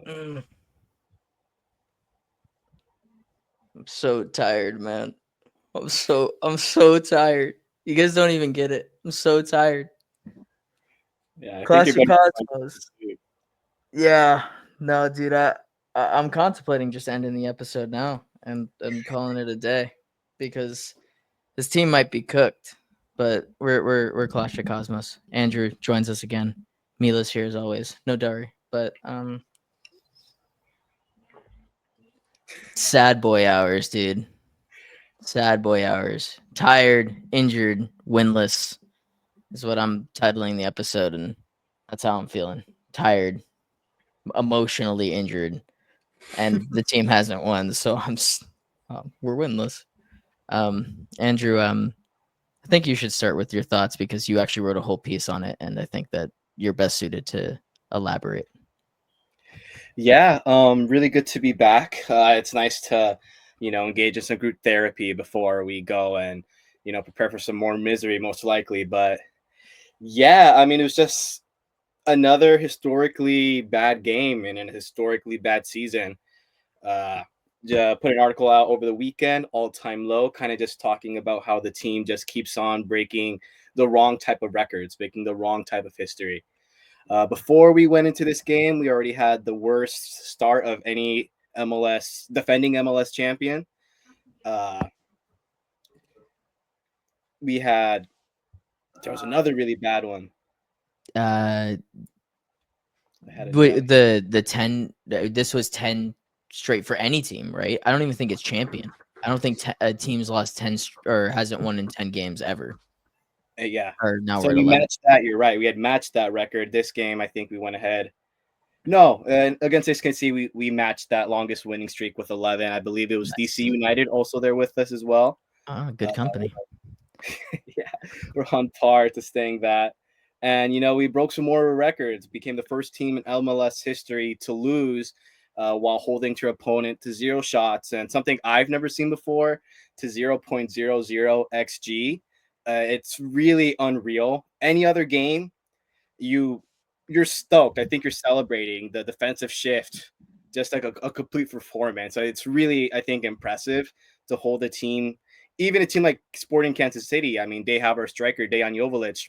I'm so tired, man. I'm so tired. You guys don't even get it. I'm so tired. Yeah, I think Clash you're of better. Cosmos. Yeah. No, dude, I'm contemplating just ending the episode now and calling it a day because this team might be cooked. But we're Clash of Cosmos. Andrew joins us again. Mila's here as always. No Dari. But sad boy hours, dude. Sad boy hours. Tired, injured, winless is what I'm titling the episode, and that's how I'm feeling. Tired, emotionally injured, and the team hasn't won, so we're winless. Andrew, I think you should start with your thoughts because you actually wrote a whole piece on it, and I think that you're best suited to elaborate. Yeah, really good to be back. It's nice to, engage in some group therapy before we go and, prepare for some more misery, most likely. But yeah, I mean, it was just another historically bad game in a historically bad season. Uh, yeah, put an article out over the weekend, all-time low, kind of just talking about how the team just keeps on breaking the wrong type of records, making the wrong type of history. Before we went into this game, we already had the worst start of any MLS defending MLS champion. Uh, we had there was another really bad one. Uh, I had it down. the 10. This was 10 straight for any team, right? I don't even think it's champion. I don't think a team's lost 10 or hasn't won in 10 games ever. Yeah. Or now So we're at we 11. matched that. You're right. We had matched that record. This game, I think we went ahead. No, and against C.O.C, we matched that longest winning streak with 11. I believe it was Nice. DC United also there with us as well. Good company. Yeah, we're on par to staying that. And, we broke some more records, became the first team in MLS history to lose while holding to opponent to 0 shots. And something I've never seen before, to 0.00 XG. It's really unreal. Any other game, you're stoked. I think you're celebrating the defensive shift, just like a complete performance. So it's really, I think, impressive to hold a team, even a team like Sporting Kansas City. I mean, they have our striker Dejan Joveljic,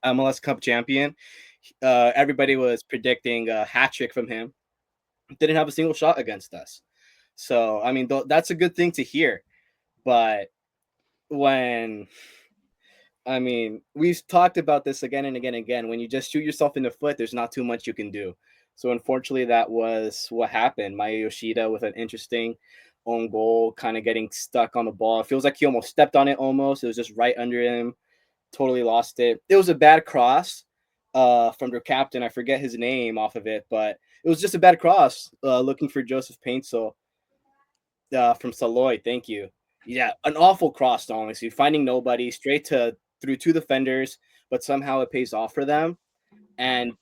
MLS Cup champion. Everybody was predicting a hat trick from him. Didn't have a single shot against us. So I mean, that's a good thing to hear. But when I mean, we've talked about this again and again and again. When you just shoot yourself in the foot, there's not too much you can do. So unfortunately, that was what happened. Maya Yoshida with an interesting own goal, kind of getting stuck on the ball. It feels like he almost stepped on it. Almost, it was just right under him. Totally lost it. It was a bad cross from their captain. I forget his name off of it, but it was just a bad cross. Looking for Joseph Paintso from Saloy. Thank you. Yeah, an awful cross, honestly. Finding nobody straight to through two defenders, but somehow it pays off for them. And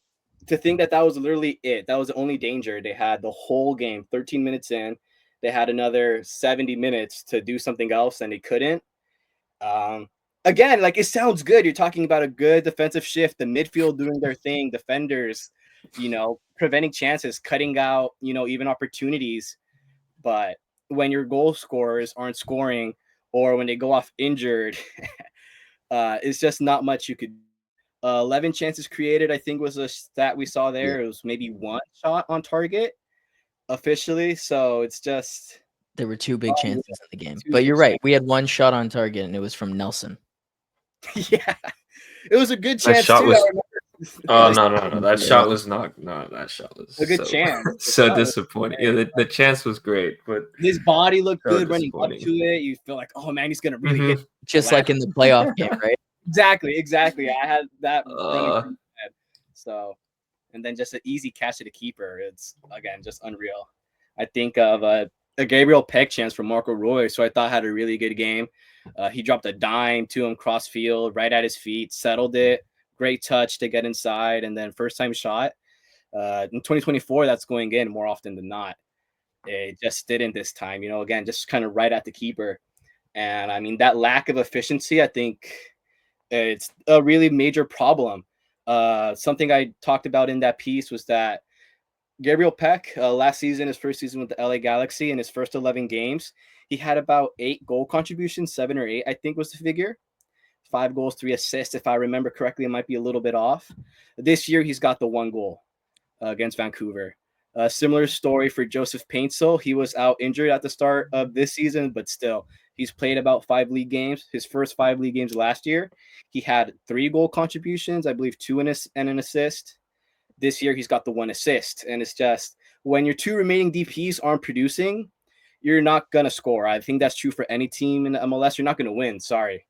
to think that that was literally it. That was the only danger they had the whole game. 13 minutes in, they had another 70 minutes to do something else, and they couldn't. Um, Again, like it sounds good. You're talking about a good defensive shift, the midfield doing their thing, defenders, preventing chances, cutting out, even opportunities. But when your goal scorers aren't scoring or when they go off injured, it's just not much you could. 11 chances created, I think, was a stat we saw Yeah. there. It was maybe one shot on target officially. So it's just. There were 2 big chances in the game. Two But big you're right. chances. We had 1 shot on target, and it was from Nelson. Yeah. It was a good That chance, shot too. was. Oh was- no! That shot was not. No, that shot was A good so chance. The so shot was disappointing. great. Yeah, the chance was great, but His body looked so good running up disappointing. to it. You feel like, oh man, he's gonna really hit. Just like in the playoff game, right? Exactly. I had that running Uh, through my head. So, and then just an easy catch to the keeper. It's again just unreal. I think of a Gabriel Peck chance from Marco Royce, who I thought had a really good game. He dropped a dime to him cross field, right at his feet, settled it. Great touch to get inside, and then first time shot. In 2024, that's going in more often than not. It just didn't this time. Again, just kind of right at the keeper. And I mean, that lack of efficiency, I think it's a really major problem. Something I talked about in that piece was that Gabriel Peck, last season, his first season with the LA Galaxy, in his first 11 games, he had about 8 goal contributions, 7 or 8, I think was the figure. 5 goals, 3 assists. If I remember correctly, it might be a little bit off. This year, he's got the 1 goal against Vancouver. A similar story for Joseph Paintsil. He was out injured at the start of this season, but still, he's played about 5 league games. His first 5 league games last year, he had 3 goal contributions, I believe 2 and an assist. This year, he's got the 1 assist. And it's just when your 2 remaining DPs aren't producing, you're not going to score. I think that's true for any team in the MLS. You're not going to win. Sorry.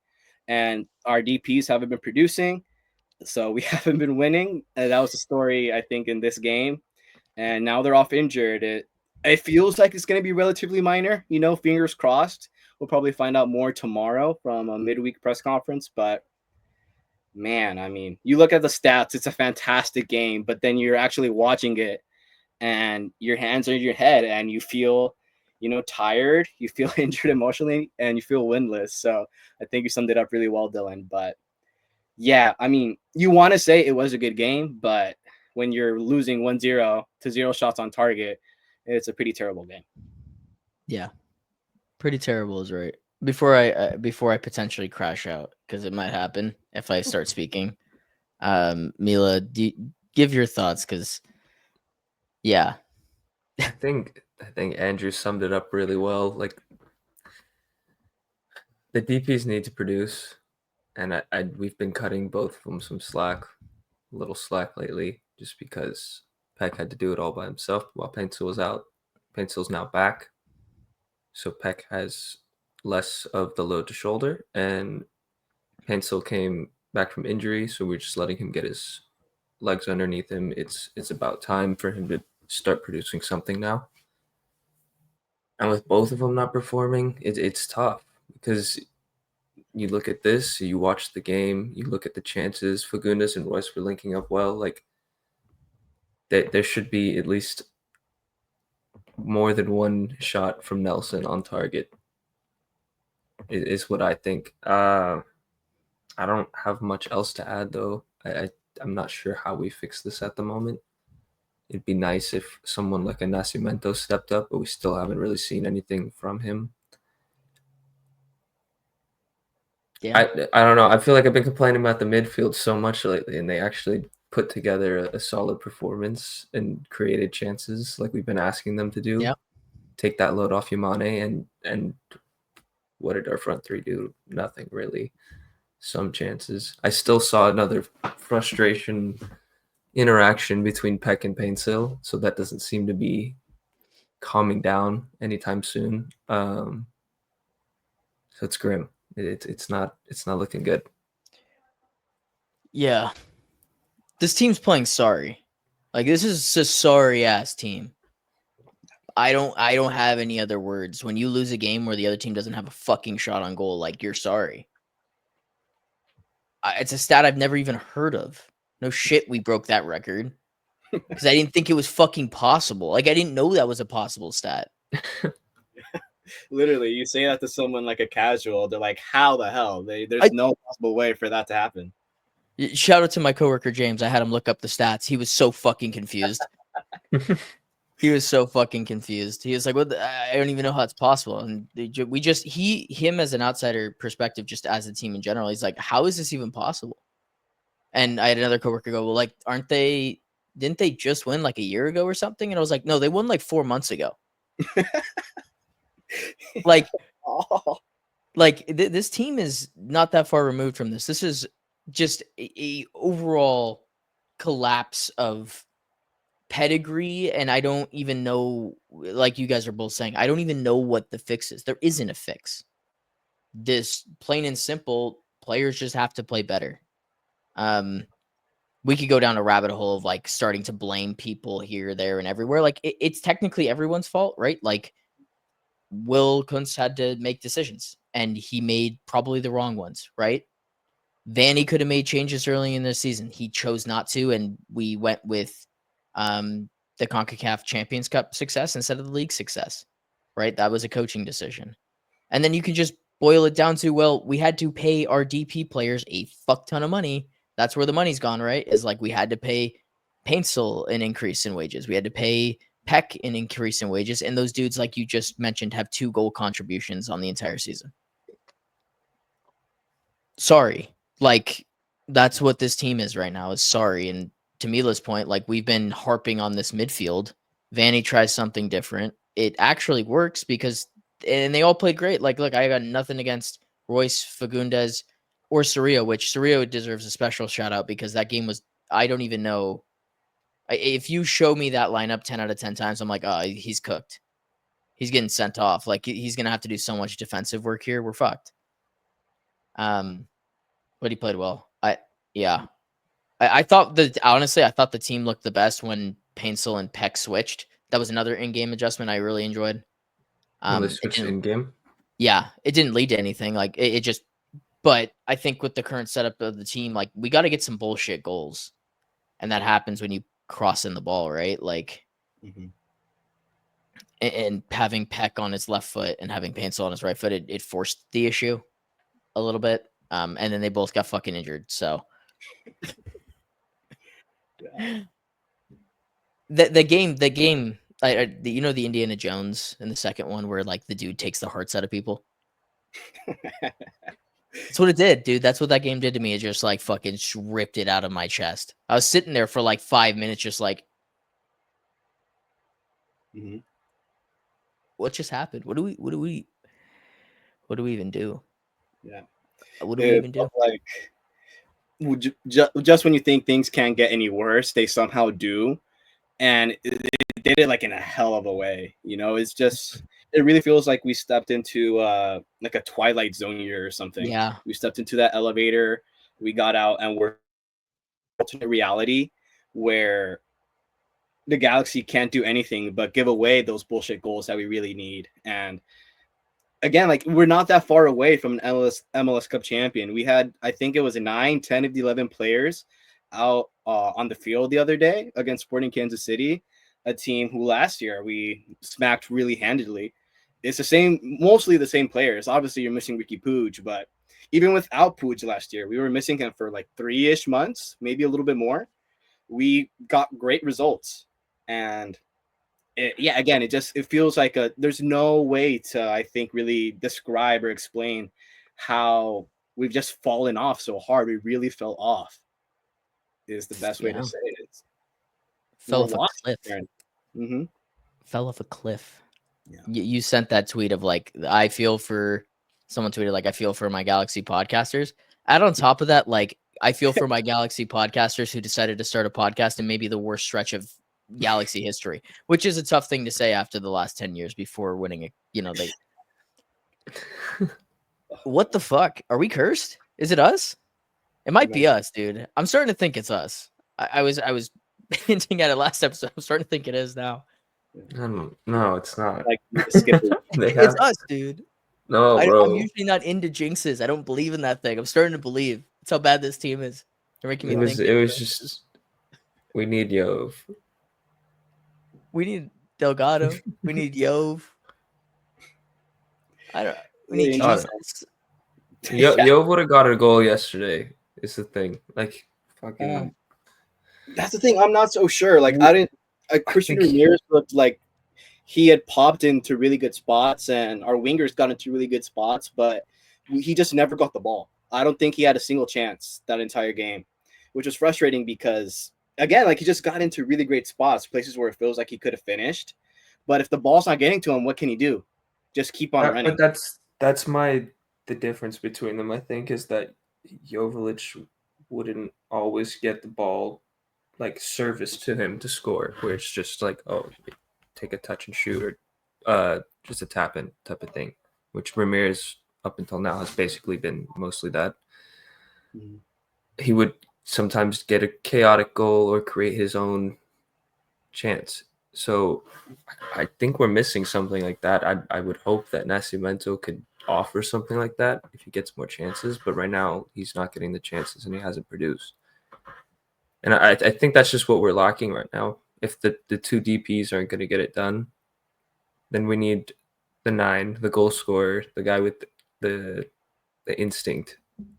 And our DPs haven't been producing. So we haven't been winning. And that was the story, I think, in this game. And now they're off injured. It feels like it's going to be relatively minor. Fingers crossed. We'll probably find out more tomorrow from a midweek press conference. But, man, I mean, you look at the stats. It's a fantastic game. But then you're actually watching it. And your hands are in your head. And you feel, tired. You feel injured emotionally. And you feel winless. So I think you summed it up really well, Dylan. But, yeah, I mean, you want to say it was a good game, but when you're losing 1-0 to 0 shots on target, it's a pretty terrible game. Yeah, pretty terrible is right. Before I potentially crash out, because it might happen if I start speaking. Mila, give your thoughts, because yeah, I think Andrew summed it up really well. Like, the DPs need to produce, and we've been cutting both of them some slack, a little slack lately, just because Peck had to do it all by himself while Paintsil was out. Paintsil's now back, so Peck has less of the load to shoulder, and Paintsil came back from injury, so we're just letting him get his legs underneath him. It's about time for him to start producing something now. And with both of them not performing, it's tough, because you look at this, you watch the game, you look at the chances. Fagundes and Royce were linking up well. Like, there should be at least more than one shot from Nelson on target, is what I think. I don't have much else to add, though. I'm not sure how we fix this at the moment. It'd be nice if someone like a Nascimento stepped up, but we still haven't really seen anything from him. yeah, I don't know. I feel like I've been complaining about the midfield so much lately, and they actually put together a solid performance and created chances like we've been asking them to do. yeah. Take that load off Yamane, and what did our front three do? Nothing really. Some chances. I still saw another frustration interaction between Peck and Paintsil, so that doesn't seem to be calming down anytime soon. So it's grim. It's not looking good. Yeah. This team's playing sorry. Like, this is a sorry ass team. I don't have any other words. When you lose a game where the other team doesn't have a fucking shot on goal, like, you're sorry. It's a stat I've never even heard of. No shit, we broke that record. Because I didn't think it was fucking possible. Like, I didn't know that was a possible stat. Literally, you say that to someone like a casual, they're like, how the hell? There's no possible way for that to happen. Shout out to my coworker James. I had him look up the stats. He was so fucking confused. He was so fucking confused. He was like, "What? I don't even know how it's possible." And him as an outsider perspective, just as a team in general, he's like, "How is this even possible?" And I had another coworker go, "Well, like, didn't they just win like a year ago or something?" And I was like, "No, they won like 4 months ago." Like, this team is not that far removed from this. This is just a overall collapse of pedigree, and I don't even know, like you guys are both saying, I don't even know what the fix is. There isn't a fix. This plain and simple, players just have to play better. We could go down a rabbit hole of like starting to blame people here, there, and everywhere. Like, it's technically everyone's fault, right? Like, Will Kuntz had to make decisions, and he made probably the wrong ones, right? Vanny could have made changes early in the season. He chose not to, and we went with the CONCACAF Champions Cup success instead of the league success, right? That was a coaching decision. And then you can just boil it down to, well, we had to pay our DP players a fuck ton of money That's where the money's gone, right? Is like we had to pay Paintsel an increase in wages. We had to pay Peck an increase in wages. And those dudes, like you just mentioned, have 2 goal contributions on the entire season. Sorry. Like, that's what this team is right now, is sorry. And to Mila's point, like, we've been harping on this midfield. Vanny tries something different. It actually works because, and they all played great. Like, look, I got nothing against Royce, Fagundes, or Cerrillo, which Cerrillo deserves a special shout out because that game was, I don't even know. If you show me that lineup 10 out of 10 times, I'm like, oh, he's cooked. He's getting sent off. Like, he's going to have to do so much defensive work here. We're fucked. But he played well. I thought that, honestly, I thought the team looked the best when Paintsel and Peck switched. That was another in-game adjustment I really enjoyed. When they It switched didn't, in game. yeah, it didn't lead to anything. Like it just, but I think with the current setup of the team, like we got to get some bullshit goals, and that happens when you cross in the ball, right? Like, and having Peck on his left foot and having Paintsel on his right foot, it forced the issue a little bit. And then they both got fucking injured. So the game, you know, the Indiana Jones in the second one where like the dude takes the hearts out of people. That's what it did, dude. That's what that game did to me. It just like fucking ripped it out of my chest. I was sitting there for like 5 minutes, just like, what just happened? What do we even do? Yeah. What do we even do? Like, just when you think things can't get any worse, they somehow do, and they did it like in a hell of a way. You know, it's just, it really feels like we stepped into like a Twilight Zone year or something. Yeah. We stepped into that elevator, we got out, and we're alternate reality where the Galaxy can't do anything but give away those bullshit goals that we really need. And again, like, we're not that far away from an MLS Cup champion. We had, I think it was 9, 10 of the 11 players out on the field the other day against Sporting Kansas City, a team who last year we smacked really handedly. It's mostly the same players. Obviously, you're missing Ricky Pooch, but even without Pooch last year, we were missing him for like 3-ish months, maybe a little bit more. We got great results. And again, it feels like there's no way to, I think, really describe or explain how we've just fallen off so hard. We really fell off is the best way to say it. Fell off a cliff. Fell off a cliff. Yeah. You sent that tweet of like, someone tweeted like, I feel for my Galaxy podcasters. Add on top of that, like, I feel for my Galaxy podcasters who decided to start a podcast in maybe the worst stretch of Galaxy history, which is a tough thing to say after the last 10 years before winning they what the fuck? Are we cursed? Is it us? It might be us, dude. I'm starting to think it's us. I was hinting at it last episode. I'm starting to think it is now. No, it's not. Like, it's us, dude. No, bro. I'm usually not into jinxes. I don't believe in that thing. I'm starting to believe. That's how bad this team is. They're making me think. It was just, we need Yov. We need Delgado. We need Yov. We need Jesus. Yov would have got a goal yesterday. Is the thing. Like, fucking. That's the thing. I'm not so sure. Like, Christian Ramirez looked like he had popped into really good spots, and our wingers got into really good spots, but he just never got the ball. I don't think he had a single chance that entire game, which was frustrating because, again, like, he just got into really great spots, places where it feels like he could have finished. But if the ball's not getting to him, what can he do? Just keep on running. But that's the difference between them, I think, is that Joveljic wouldn't always get the ball like service to him to score, where it's just like, oh, take a touch and shoot, or just a tap in type of thing, which Ramirez up until now has basically been mostly that. He would sometimes get a chaotic goal or create his own chance. So I think we're missing something like that. I would hope that Nascimento could offer something like that if he gets more chances, but right now he's not getting the chances and he hasn't produced. And I think that's just what we're lacking right now. If the two DPs aren't going to get it done, then we need the 9, the goal scorer, the guy with the instinct,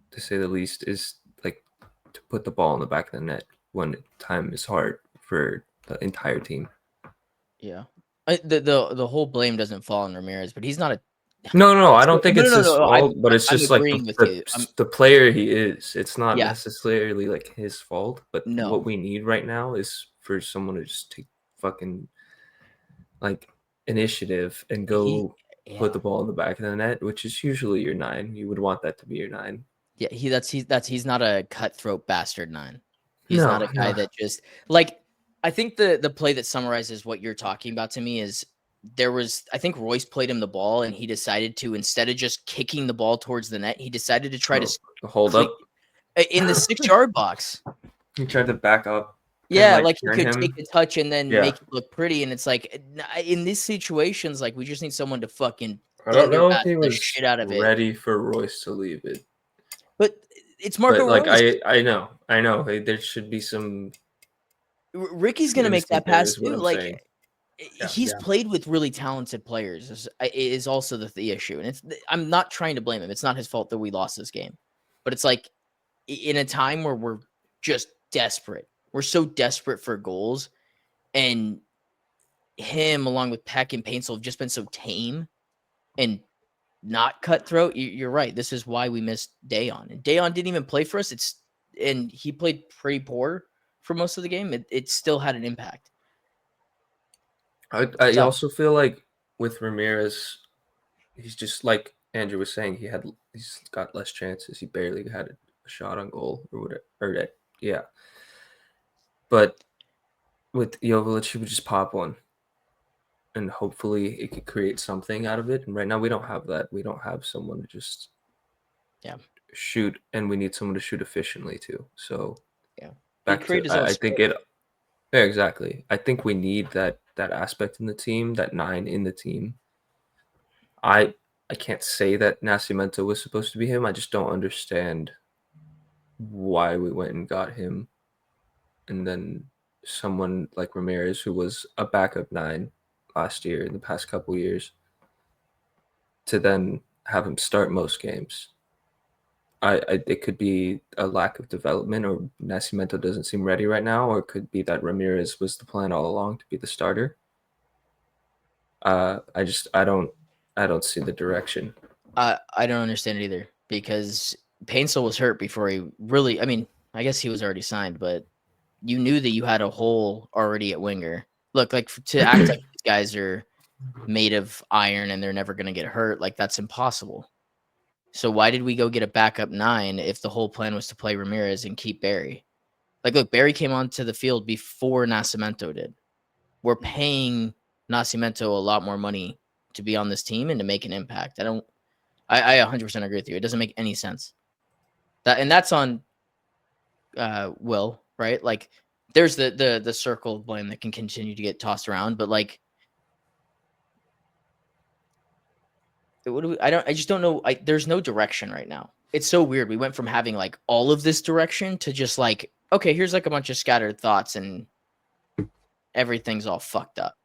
to say the least, is like to put the ball in the back of the net when time is hard for the entire team. Yeah. The whole blame doesn't fall on Ramirez, but he's not a No, I don't think No, it's no, his no, fault, but it's I'm just like agreeing with you. the player he is. It's not Yeah. necessarily like his fault, but No. what we need right now is for someone to just take fucking like initiative and go put the ball in the back of the net, which is usually your 9. You would want that to be your 9. Yeah, he's not a cutthroat bastard 9. He's No, not a guy that just like I think the play that summarizes what you're talking about to me is I think Royce played him the ball and he decided to, instead of just kicking the ball towards the net, he decided to try to hold up in the 6-yard box. He tried to back up. Yeah, and, like he turn could him. take a touch and then Yeah. make it look pretty, and it's like in these situations, like we just need someone to fucking I don't know if thunderbat he the was shit out of it. ready for Royce to leave it. But it's Marco But Royce. I know. There should be some. Ricky's gonna make that pass is what too. I'm Like saying. he's played with really talented players is also the issue, and I'm not trying to blame him. It's not his fault that we lost this game, but it's like in a time where we're just desperate. We're so desperate for goals, and him along with Peck and Paintsel have just been so tame and not cutthroat. You're right. This is why we missed Dayon. And Dayon didn't even play for us. And he played pretty poor for most of the game. It still had an impact. I also feel like with Ramirez, he's just like Andrew was saying. He's got less chances. He barely had a shot on goal or whatever. Yeah. But with Jovic, he would just pop one. And hopefully it could create something out of it. And right now we don't have that. We don't have someone to just shoot, and we need someone to shoot efficiently too. So back to I think it. Yeah, exactly. I think we need that aspect in the team, that 9 in the team. I can't say that Nascimento was supposed to be him. I just don't understand why we went and got him, and then someone like Ramirez, who was a backup 9 last year in the past couple years, to then have him start most games. It could be a lack of development, or Nascimento doesn't seem ready right now, or it could be that Ramirez was the plan all along to be the starter. I don't see the direction. I don't understand it either, because Paintsel was hurt before he really. I mean, I guess he was already signed, but you knew that you had a hole already at winger. Look, like to act like these guys are made of iron and they're never going to get hurt, like that's impossible. So why did we go get a backup 9 if the whole plan was to play Ramirez and keep Barry? Like, look, Barry came onto the field before Nascimento did. We're paying Nascimento a lot more money to be on this team and to make an impact. I 100% agree with you. It doesn't make any sense. That's on Will, right? Like, there's the circle of blame that can continue to get tossed around, but like, I just don't know. There's no direction right now. It's so weird. We went from having like all of this direction to just like, okay, here's like a bunch of scattered thoughts and everything's all fucked up.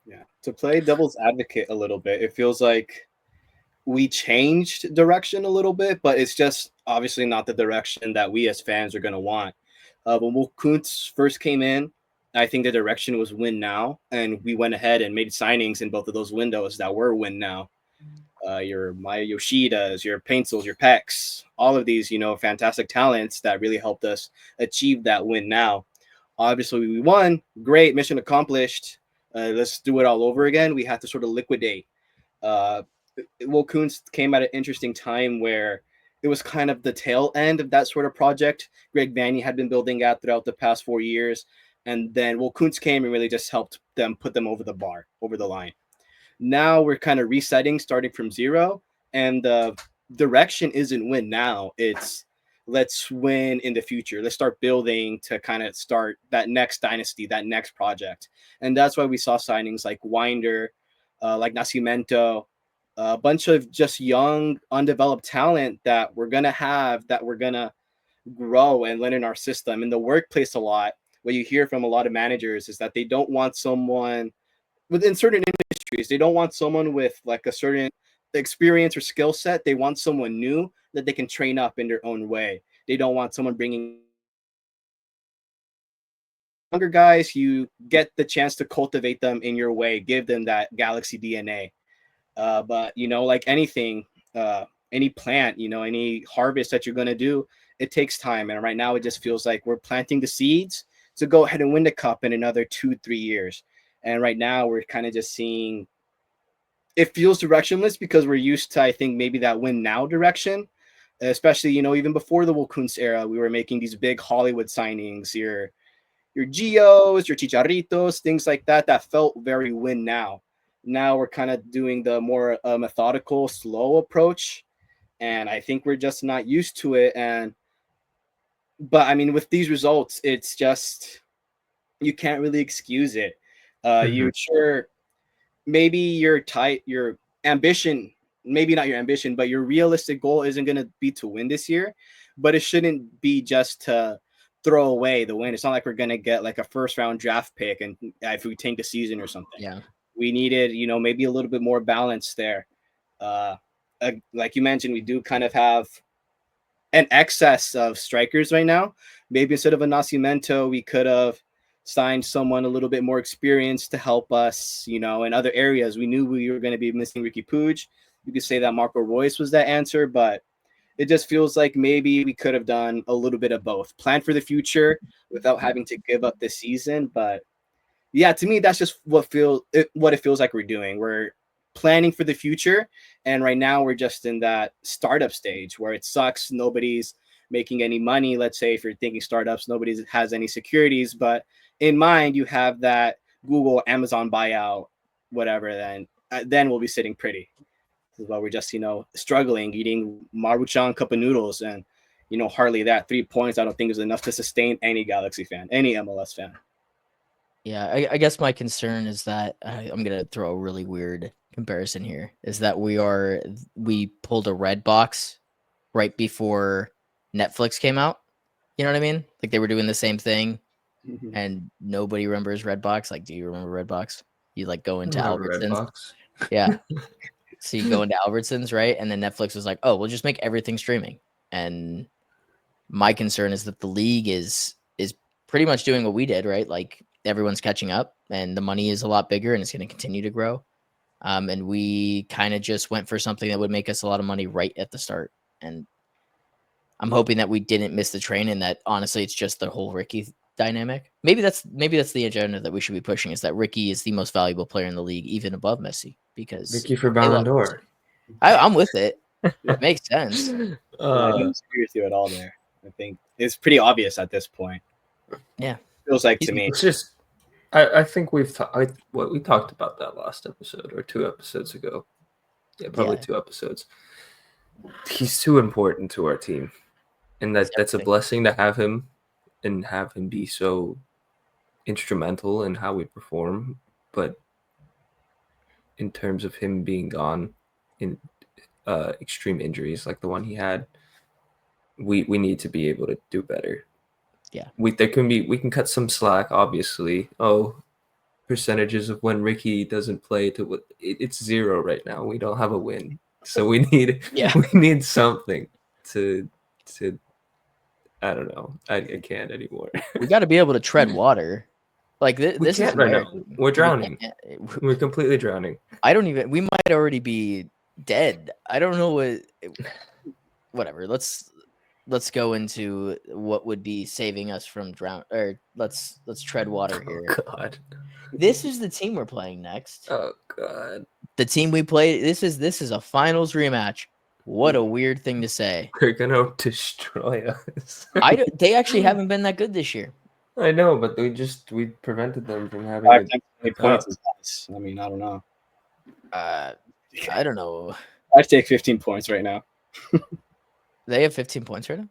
Yeah. To play devil's advocate a little bit, it feels like we changed direction a little bit, but it's just obviously not the direction that we as fans are going to want. When Will Kuntz first came in, I think the direction was win now, and we went ahead and made signings in both of those windows that were win now. Your Maya Yoshidas, your Paintsels, your Pecks, all of these, fantastic talents that really helped us achieve that win now. Obviously, we won. Great, mission accomplished. Let's do it all over again. We had to sort of liquidate. Will Kuntz came at an interesting time where it was kind of the tail end of that sort of project Greg Vanney had been building at throughout the past 4 years. And then Will Kuntz came and really just helped them put them over the line. Now we're kind of resetting, starting from zero, and the direction isn't win now. It's let's win in the future. Let's start building to kind of start that next dynasty, that next project. And that's why we saw signings like Winder, like Nascimento, a bunch of just young, undeveloped talent that we're going to grow and learn in our system. In the workplace a lot, what you hear from a lot of managers is that they don't want someone within certain industries. They don't want someone with like a certain experience or skill set. They want someone new that they can train up in their own way. They don't want someone bringing younger guys, you get the chance to cultivate them in your way, give them that Galaxy DNA. But like anything, any plant, any harvest that you're gonna do, it takes time. And right now, it just feels like we're planting the seeds to go ahead and win the cup in another 2-3 years. And right now, we're kind of just seeing. It feels directionless because we're used to, I think, maybe that win now direction. Especially, even before the Wilkuns era, we were making these big Hollywood signings. Your Gios, your Chicharritos, things like that. That felt very win now. Now we're kind of doing the more methodical, slow approach, and I think we're just not used to it. But I mean, with these results, it's just you can't really excuse it. You sure maybe your ambition, maybe not your ambition, but your realistic goal isn't going to be to win this year, but it shouldn't be just to throw away the win. It's not like we're going to get like a first round draft pick and if we tank the season or something. Yeah. We needed, maybe a little bit more balance there. Like you mentioned, we do kind of have an excess of strikers right now. Maybe instead of a Nascimento, we could have signed someone a little bit more experienced to help us, in other areas. We knew we were going to be missing Ricky Puig. You could say that Marco Royce was that answer, but it just feels like maybe we could have done a little bit of both. Plan for the future without having to give up this season. But yeah, to me, that's just what it feels like we're doing. We're planning for the future, and right now we're just in that startup stage where it sucks. Nobody's making any money. Let's say if you're thinking startups, nobody has any securities, but in mind you have that Google, Amazon buyout, whatever. Then we'll be sitting pretty. While we're just struggling, eating Maruchan cup of noodles, and hardly that. 3 points I don't think is enough to sustain any Galaxy fan, any MLS fan. Yeah, I guess my concern is that I'm gonna throw a really weird comparison here. Is that we pulled a red box right before Netflix came out. You know what I mean? Like they were doing the same thing, and nobody remembers Redbox. Like, do you remember Redbox? You like go into Albertsons. Redbox. Yeah. So you go into Albertsons, right? And then Netflix was like, "Oh, we'll just make everything streaming." And my concern is that the league is pretty much doing what we did, right? Like everyone's catching up, and the money is a lot bigger, and it's going to continue to grow. And we kind of just went for something that would make us a lot of money right at the start. And I'm hoping that we didn't miss the train, and that honestly, it's just the whole Ricky dynamic. Maybe that's the agenda that we should be pushing, is that Ricky is the most valuable player in the league, even above Messi, because Ricky for they Ballon love d'Or. I'm with it. It makes sense. I don't disagree with you at all there. I think it's pretty obvious at this point. Yeah. Feels like to me. It's just, I think we talked about that last episode or 2 episodes ago. Yeah, probably 2 episodes. He's too important to our team, and that's a blessing to have him and have him be so instrumental in how we perform. But in terms of him being gone in extreme injuries like the one he had, we need to be able to do better. Yeah, we can cut some slack, obviously. Percentages of when Ricky doesn't play it's 0 right now. We don't have a win, so we need something to I don't know. I can't anymore. we got to be able to tread water. Like this can't is right now. We're drowning. We We're completely drowning. we might already be dead. I don't know whatever. Let's go into what would be saving us from drown, or let's tread water here. Oh God. This is the team we're playing next. Oh God. The team we played. This is a finals rematch. What a weird thing to say. They're gonna destroy us. They actually haven't been that good this year. I know, but we prevented them from having 5 times 20 points is nice. I mean, I don't know. I don't know. I'd take 15 points right now. They have 15 points right now?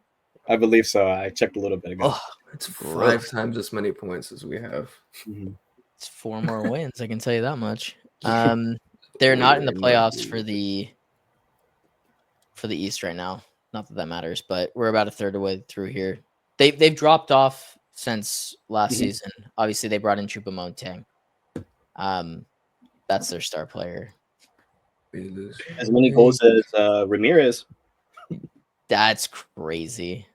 I believe so. I checked a little bit ago. Oh, it's 5 times as many points as we have. Mm-hmm. It's 4 more wins, I can tell you that much. They're not in the playoffs for the East right now. Not that matters, but we're about a third of the way through here. They've dropped off since last season. Obviously, they brought in Choupo-Moting. That's their star player. As many goals as Ramirez. That's crazy.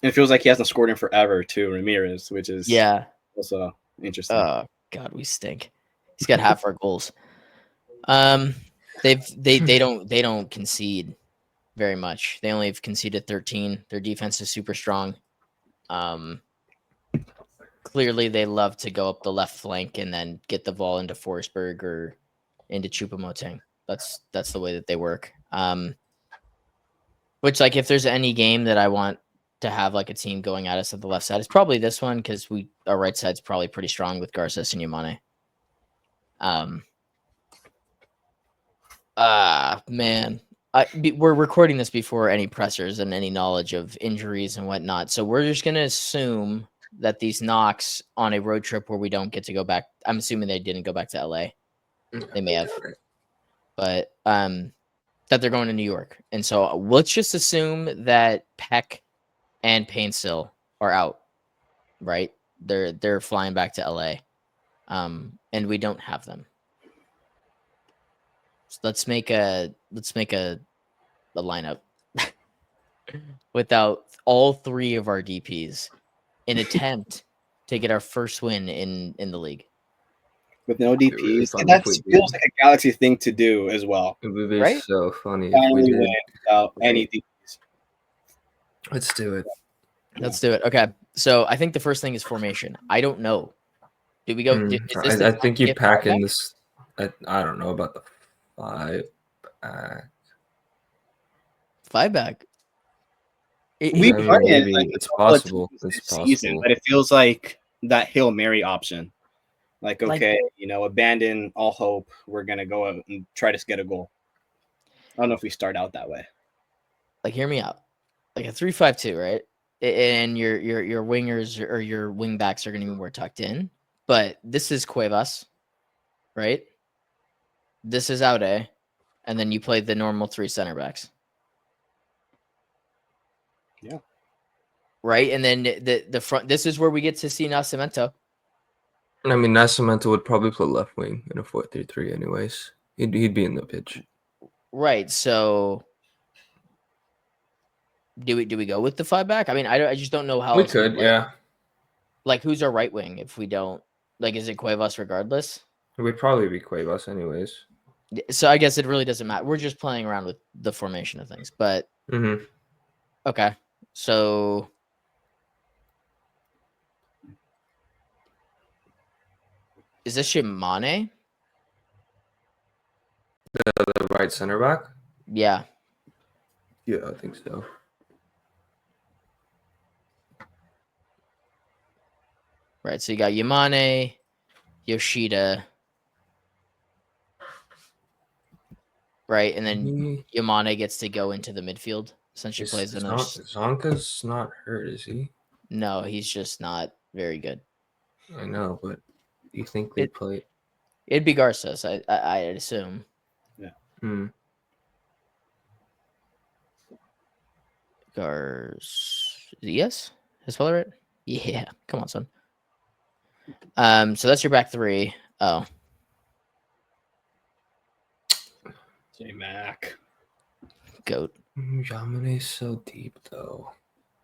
And it feels like he hasn't scored in forever too, Ramirez, which is also interesting. Oh God, we stink. He's got half our goals. They don't concede very much. They only have conceded 13. Their defense is super strong. Clearly they love to go up the left flank and then get the ball into Forsberg or into Choupo-Moting. That's the way that they work. Which, like, if there's any game that I want to have like a team going at us at the left side, it's probably this one because our right side's probably pretty strong with Garces and Yamane. Man, we're recording this before any pressers and any knowledge of injuries and whatnot. So we're just gonna assume that these knocks on a road trip where we don't get to go back. I'm assuming they didn't go back to LA. They may have, but that they're going to New York. And so let's just assume that Peck and Paintsill are out, right? They're flying back to LA, and we don't have them. So let's make a lineup without all three of our DPs in attempt to get our first win in the league. With no DPs, and that feels like a Galaxy thing to do as well. It would be so funny if we did without any DPs. Let's do it. Let's do it. Okay, so I think the first thing is formation. I don't know. Do we go? I think you pack in this. I don't know about the 5-back. 5-back. It's possible. It's season, but it feels like that Hail Mary option. Like, okay, abandon all hope. We're gonna go out and try to get a goal. I don't know if we start out that way. Like, hear me out. Like a 3-5-2, right? And your wingers or your wing backs are going to be more tucked in. But this is Cuevas, right? This is Aude, and then you play the normal 3 center backs. Yeah. Right, and then the front. This is where we get to see Nascimento. I mean, Nascimento would probably play left wing in a 4-3-3, anyways. He'd be in the pitch. Right. So, do we go with the 5-back? I mean, I just don't know how we could. Yeah. Like, who's our right wing if we don't? Like, is it Cuevas regardless? It would probably be Cuevas, anyways. So I guess it really doesn't matter. We're just playing around with the formation of things, but okay. So is this Yamane? The right center back? Yeah. Yeah, I think so. Right. So you got Yamane, Yoshida. Right. And then Yamane gets to go into the midfield. Essentially plays in Zonka's not hurt, is he? No, he's just not very good. I know, but do you think they play? It'd be Garces, I'd assume. Yeah. Yes? Is spell right? Yeah. Come on, son. So that's your back 3. Oh. J-Mac. Goat. Yamane's so deep, though.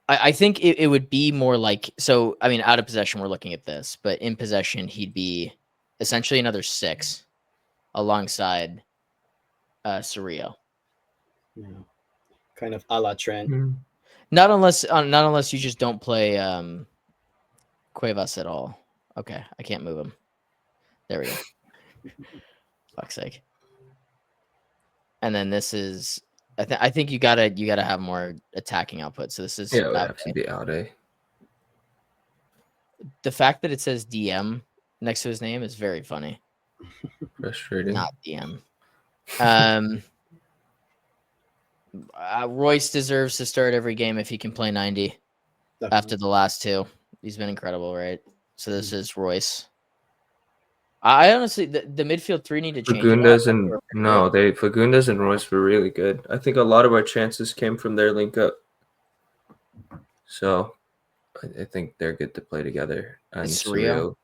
I think it would be more like, so, I mean, out of possession, we're looking at this, but in possession, he'd be essentially another 6 alongside Cerrillo. Yeah. Kind of a la Trent. Not unless you just don't play Cuevas at all. Okay, I can't move him. There we go. Fuck's sake. And then this is, I think you gotta have more attacking output. So this is it would have to be Aude. The fact that it says DM next to his name is very funny. Frustrating. Not DM. Royce deserves to start every game if he can play 90. Definitely. After the last 2. He's been incredible, right? So this is Royce. I honestly, the midfield 3 need to change. Fagundes and Royce were really good. I think a lot of our chances came from their link up. So I think they're good to play together. And Cerrillo.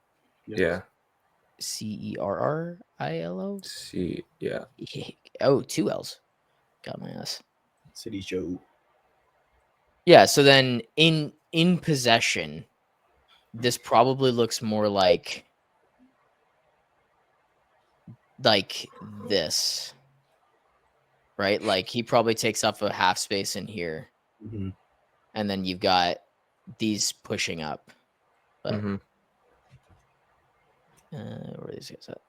Yeah. Cerrilo? Yeah. Oh, 2 L's. Got my ass. City Joe. Yeah, so then in in possession, this probably looks more like this, right? Like he probably takes up a half space in here, and then you've got these pushing up. But where are these guys at?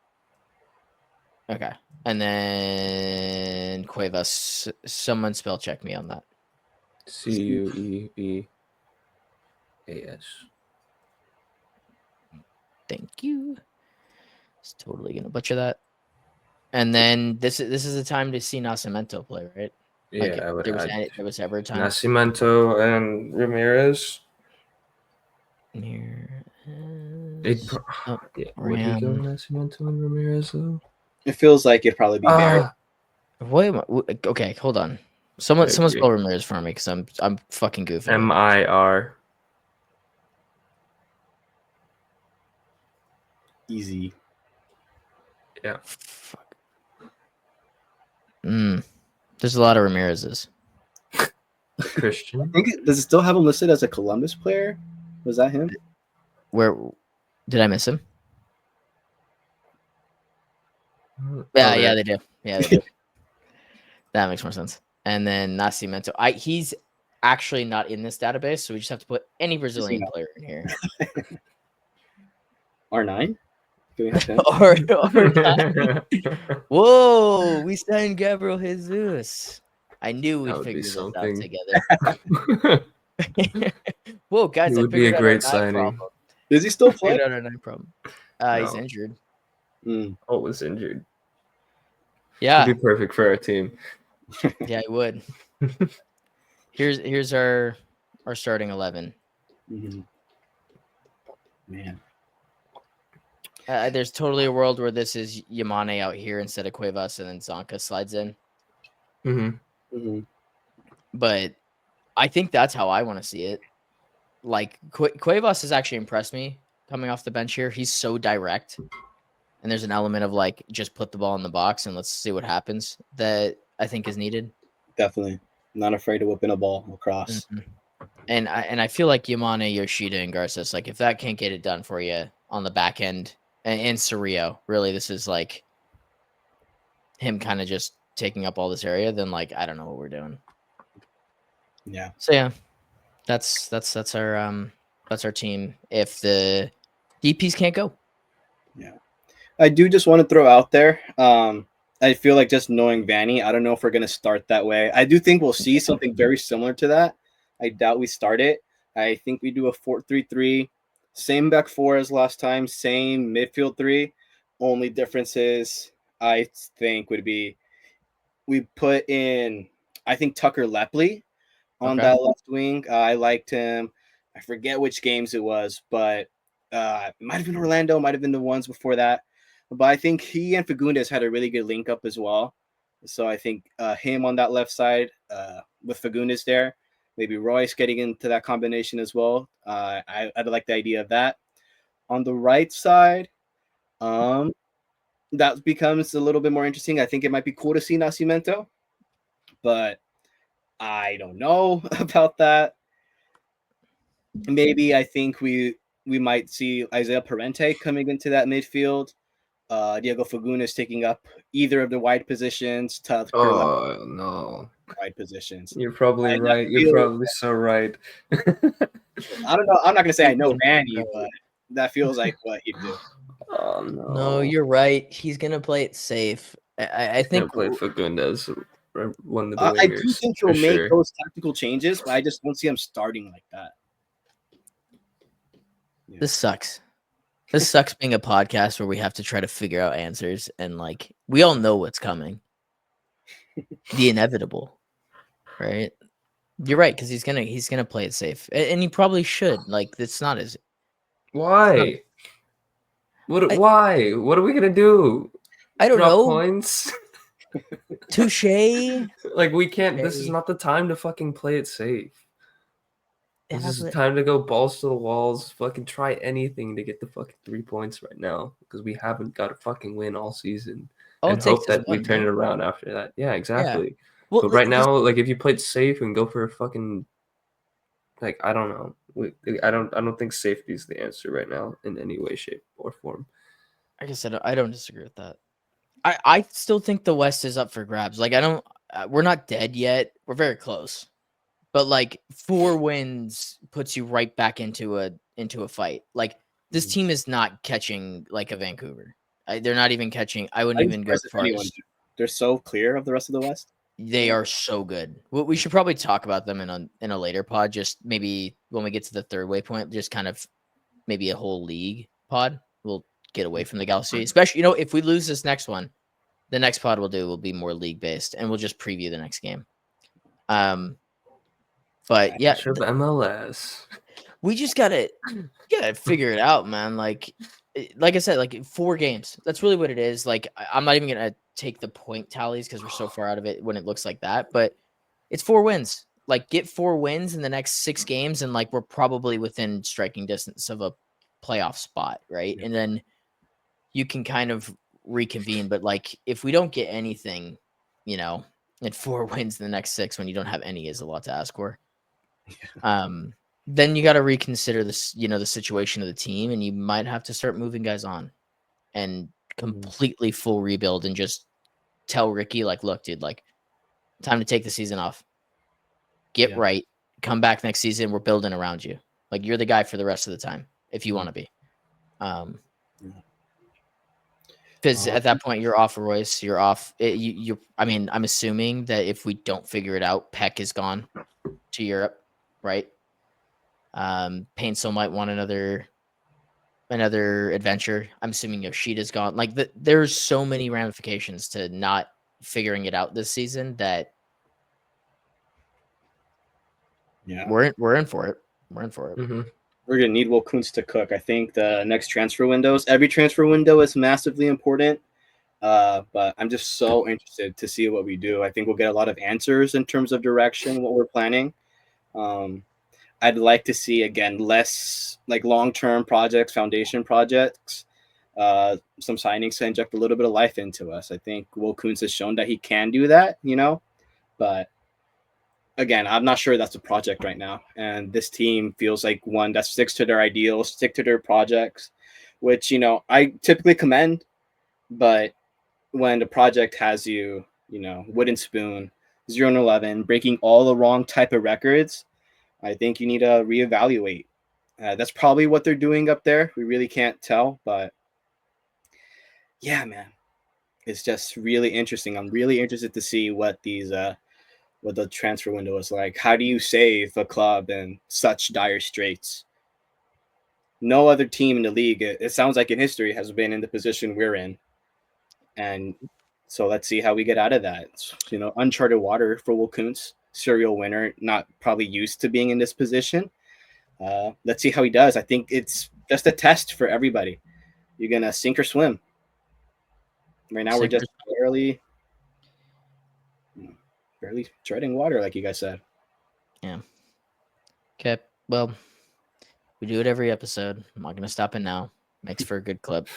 Okay, and then Cuevas. Someone spell check me on that. Cueveas. Thank you. It's totally gonna butcher that. And then this is the time to see Nascimento play, right? Yeah, Like I would there add was ever a time. Nascimento and Ramirez. Here Would he go Nascimento and Ramirez though? It feels like it'd probably be Barrett. Wait, okay, hold on. Someone spell Ramirez for me because I'm fucking goofing. MIR. Easy. Yeah. Fuck. There's a lot of Ramirez's. Christian. Does it still have him listed as a Columbus player? Was that him? Where did I miss him? Yeah, they do. Yeah, they do. That makes more sense. And then Nascimento. He's actually not in this database, so we just have to put any Brazilian player in here. R9? Do we have him? R9. Whoa, we signed Gabriel Jesus. I knew we'd figure this out together. Whoa, guys, it would be a great signing. Does he still play? Our 9 problem. He's injured. Oh, was injured. Yeah, he'd be perfect for our team. Yeah, he would. Here's our starting 11. Man, there's totally a world where this is Yamane out here instead of Cuevas, and then Zonka slides in. But I think that's how I want to see it. Like Cuevas has actually impressed me coming off the bench here. He's so direct, and there's an element of like just put the ball in the box and let's see what happens that I think is needed. Definitely not afraid of whipping a ball across. And I feel like Yamane, Yoshida, and Garces, like if that can't get it done for you on the back end, and Cerrillo, really, this is like him kind of just taking up all this area. Then like I don't know what we're doing. Yeah. So yeah, that's our team. If the DPs can't go. Yeah, I do just want to throw out there. I feel like just knowing Vanny, I don't know if we're gonna start that way. I do think we'll see something very similar to that. I doubt we start it. I think we do a 4-3-3, same back four as last time, same midfield three. Only difference is I think would be we put in I think Tucker Lepley on that left wing. I liked him. I forget which games it was, but it might have been Orlando, might have been the ones before that. But I think he and Fagundes had a really good link up as well. So I think him on that left side with Fagundes there, maybe Royce getting into that combination as well. I'd like the idea of that. On the right side, that becomes a little bit more interesting. I think it might be cool to see Nascimento, but I don't know about that. Maybe I think we might see Isaiah Parente coming into that midfield. Diego Fagundes taking up either of the wide positions. No. Wide positions. You're probably right. You're probably so right. I don't know. I'm not going to say I know Vanny, but that feels like what he'd do. Oh, no. No, you're right. He's going to play it safe. I think play Fagundes. One of the wingers, I do think he'll make those tactical changes, but I just don't see him starting like that. Yeah. This sucks. This sucks being a podcast where we have to try to figure out answers, and like we all know what's coming. The inevitable, right? You're right, because he's gonna play it safe, and he probably should. Like it's not as why. Why? What are we gonna do? I don't know. Points. Touche. Like we can't. This is not the time to fucking play it safe. This is the time to go balls to the walls. Fucking try anything to get the fucking 3 points right now because we haven't got a fucking win all season. And hope that we turn it around after that. Yeah, exactly. Yeah. Well, but right now, like if you played safe and go for a fucking like I don't know. I don't think safety is the answer right now in any way, shape, or form. Like I said, I don't disagree with that. I still think the West is up for grabs. Like I don't, we're not dead yet. We're very close, but like 4 wins puts you right back into a fight. Like this team is not catching like a Vancouver. They're not even catching. I wouldn't I'm even go surprised as if far anyone. as They're so clear of the rest of the West. they are so good. We should probably talk about them in a later pod. Just maybe when we get to the third waypoint, just kind of maybe a whole league pod. We'll get away from the Galaxy, especially if we lose this next one. The next pod we'll do will be more league based, and we'll just preview the next game. But yeah, Sure, the MLS. we just gotta figure it out, man. Like I said, like 4 games. That's really what it is. Like I'm not even gonna take the point tallies because we're so far out of it when it looks like that. But it's 4 wins. Like get 4 wins in the next 6 games, and like we're probably within striking distance of a playoff spot, right? Yeah. And then you can kind of reconvene. But like if we don't get anything, and 4 wins in the next 6 when you don't have any is a lot to ask for. Then you got to reconsider this, the situation of the team, and you might have to start moving guys on and completely full rebuild and just tell Ricky, like, look, dude, like, time to take the season off. Get right. Come back next season. We're building around you. Like, you're the guy for the rest of the time if you want to be. Because at that point, you're off Royce. You're off. I mean, I'm assuming that if we don't figure it out, Peck is gone to Europe, right? Paintsel might want another adventure. I'm assuming Yoshida's gone. Like there's so many ramifications to not figuring it out this season that we're in for it. We're in for it. Mm-hmm. We're gonna need Will Kuntz to cook. I think the next transfer windows, every transfer window is massively important. But I'm just so interested to see what we do. I think we'll get a lot of answers in terms of direction, what we're planning. I'd like to see again less like long-term projects, foundation projects, some signings to inject a little bit of life into us. I think Will Kuntz has shown that he can do that, but again, I'm not sure that's a project right now. And this team feels like one that sticks to their ideals, stick to their projects, which, I typically commend, but when the project has you, wooden spoon, 0-11, breaking all the wrong type of records, I think you need to reevaluate. That's probably what they're doing up there. We really can't tell, but yeah, man, it's just really interesting. I'm really interested to see what what the transfer window is like. How do you save a club in such dire straits? No other team in the league, it sounds like in history, has been in the position we're in, and so let's see how we get out of that. It's, uncharted water for Will Kuntz, serial winner, not probably used to being in this position. Let's see how he does. I think it's just a test for everybody. You're gonna sink or swim. Right now, we're just barely treading water, like you guys said. Yeah. Okay. Well, we do it every episode. I'm not gonna stop it now. Makes for a good clip.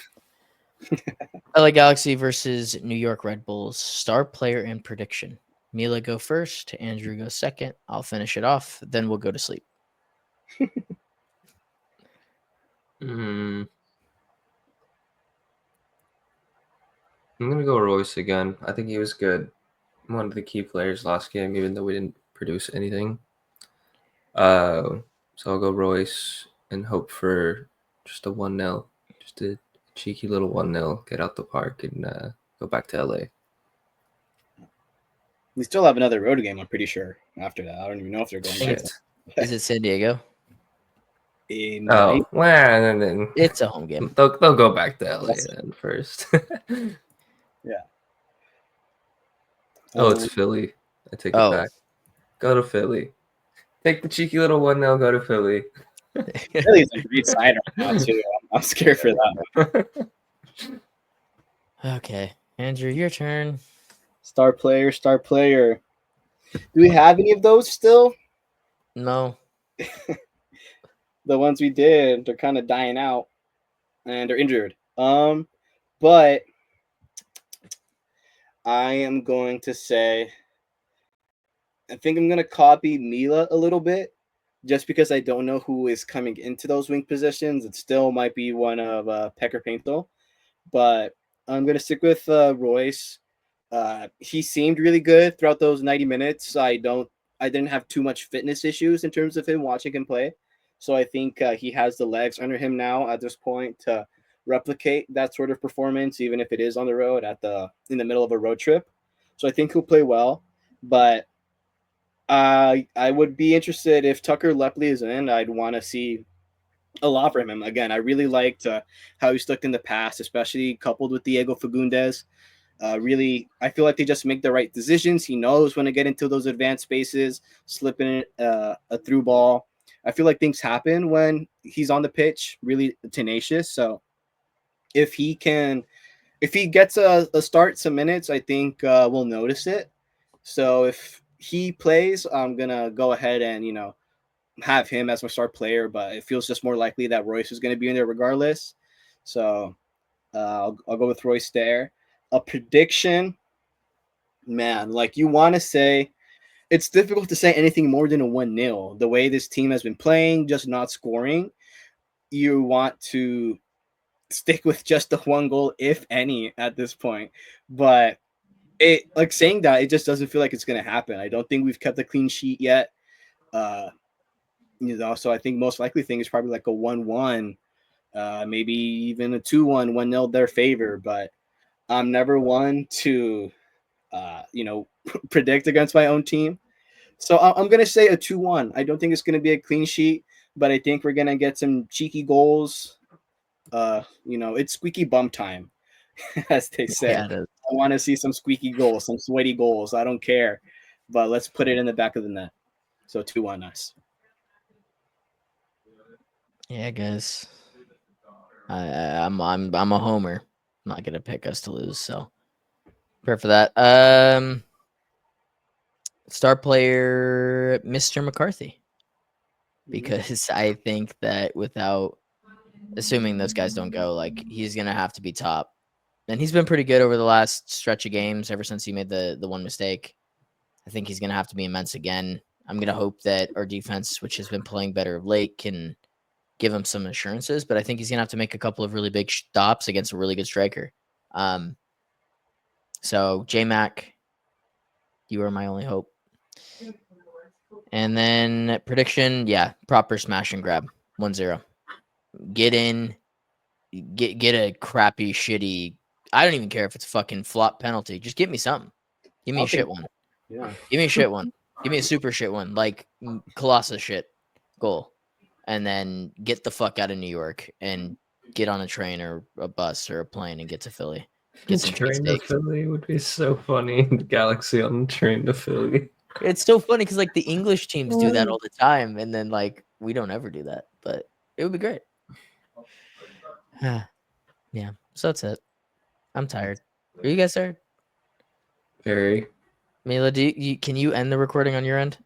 LA Galaxy versus New York Red Bulls. Star player and prediction. Mila go first. Andrew go second. I'll finish it off. Then we'll go to sleep. I'm gonna go Royce again. I think he was good. One of the key players last game, even though we didn't produce anything. So I'll go Royce and hope for just a 1-0, just a cheeky little 1-0, get out the park and go back to LA. We still have another road game, I'm pretty sure, after that. I don't even know if they're going back. Is it San Diego? Oh, well, then it's a home game. They'll go back to LA then first. Yeah. Oh, it's Philly. I take it back. Go to Philly. Take the cheeky little 1-0, go to Philly. Philly's a great side right now, too. I'm scared for that. Okay. Andrew, your turn. Star player. Do we have any of those still? No. The ones we did, they're kind of dying out and they're injured. But I am going to say, I think I'm going to copy Mila a little bit. just because I don't know who is coming into those wing positions. It still might be one of Pecker Painto, but I'm gonna stick with Royce. He seemed really good throughout those 90 minutes. I didn't have too much fitness issues in terms of him watching him play, so I think he has the legs under him now at this point to replicate that sort of performance, even if it is on the road in the middle of a road trip. So I think he'll play well, but I would be interested if Tucker Lepley is in. I'd want to see a lot from him. Again, I really liked how he's looked in the past, especially coupled with Diego Fagundes. Really, I feel like they just make the right decisions. He knows when to get into those advanced spaces, slipping a through ball. I feel like things happen when he's on the pitch, really tenacious. So if he can, if he gets a start, some minutes, I think we'll notice it. So if he plays, I'm gonna go ahead and have him as my star player. But it feels just more likely that Royce is gonna be in there regardless. So I'll go with Royce there. A prediction, man, like you want to say, it's difficult to say anything more than a 1-0. The way this team has been playing, just not scoring, you want to stick with just the one goal, if any, at this point. But it, like saying that, it just doesn't feel like it's going to happen. I don't think we've kept a clean sheet yet. Uh, so I think most likely thing is probably like a 1-1, maybe even a 2-1, 1-0 their favor. But I'm never one to, predict against my own team. So I'm going to say a 2-1. I don't think it's going to be a clean sheet, but I think we're going to get some cheeky goals. It's squeaky bum time, as they say. Yeah, it is. I want to see some squeaky goals, some sweaty goals. I don't care, but let's put it in the back of the net. So 2-1 us. Yeah, guys. I'm a homer. I'm not gonna pick us to lose, so prepare for that. Star player Mr. McCarthy, because I think that without assuming those guys don't go, like he's gonna have to be top. And he's been pretty good over the last stretch of games ever since he made the one mistake. I think he's gonna have to be immense again. I'm gonna hope that our defense, which has been playing better of late, can give him some assurances, but I think he's gonna have to make a couple of really big stops against a really good striker. So J Mac, you are my only hope. And then prediction, yeah, proper smash and grab, 1-0. Get in, get a crappy, shitty. I don't even care if it's a fucking flop penalty. Just give me something. Give me a shit one. Yeah. Give me a shit one. Give me a super shit one, like Colossus shit goal, and then get the fuck out of New York and get on a train or a bus or a plane and get to Philly. Get some Train to cheesesteaks. Philly would be so funny. The Galaxy on the train to Philly. It's so funny because like the English teams do that all the time, and then like we don't ever do that, but it would be great. Yeah, so that's it. I'm tired. Are you guys tired? Very. Mila, can you end the recording on your end?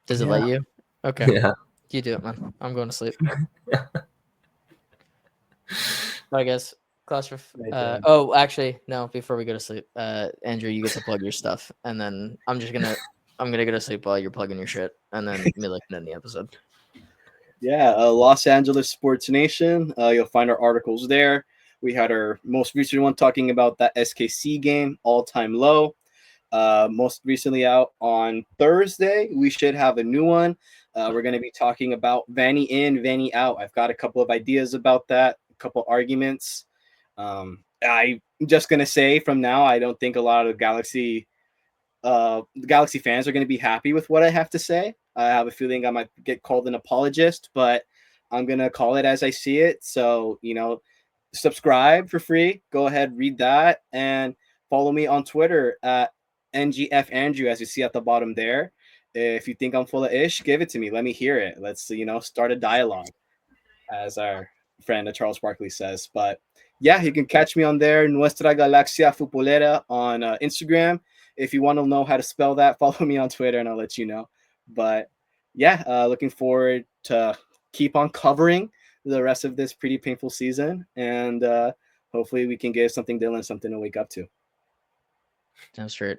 Does it let you? Okay. Yeah. You do it, man. I'm going to sleep. Bye, guys. Oh, actually, no. Before we go to sleep, Andrew, you get to plug your stuff, and then I'm gonna go to sleep while you're plugging your shit, and then Mila can end the episode. Yeah, Los Angeles Sports Nation. You'll find our articles there. We had our most recent one talking about that SKC game, all-time low. Most recently out on Thursday. We should have a new one. We're going to be talking about Vanny in, Vanny out. I've got a couple of ideas about that, a couple arguments. I'm just going to say from now, I don't think a lot of Galaxy fans are going to be happy with what I have to say. I have a feeling I might get called an apologist, but I'm going to call it as I see it. So, subscribe for free. Go ahead, read that, and follow me on Twitter at NGF Andrew, as you see at the bottom there. If you think I'm full of ish, give it to me. Let me hear it. Let's, start a dialogue, as our friend Charles Barkley says. But yeah, you can catch me on there, Nuestra Galaxia Futbolera on Instagram. If you want to know how to spell that, follow me on Twitter and I'll let you know. But yeah, looking forward to keep on covering the rest of this pretty painful season. And hopefully we can give Dylan something to wake up to. Sounds straight.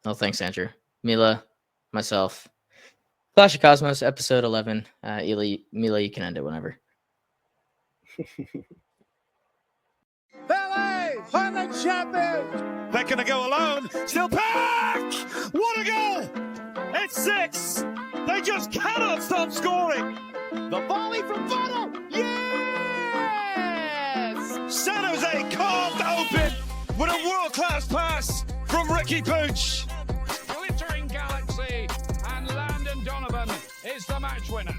Oh, thanks, Andrew. Mila, myself. Clash of Cosmos, episode 11. Mila, you can end it whenever. LA are the champions. They're going to go alone. Still back. What a goal. It's 6. They just cannot stop scoring. The volley from Bono. Yes. San Jose carved open with a world-class pass from Ricky Pooch. Glittering Galaxy and Landon Donovan is the match winner.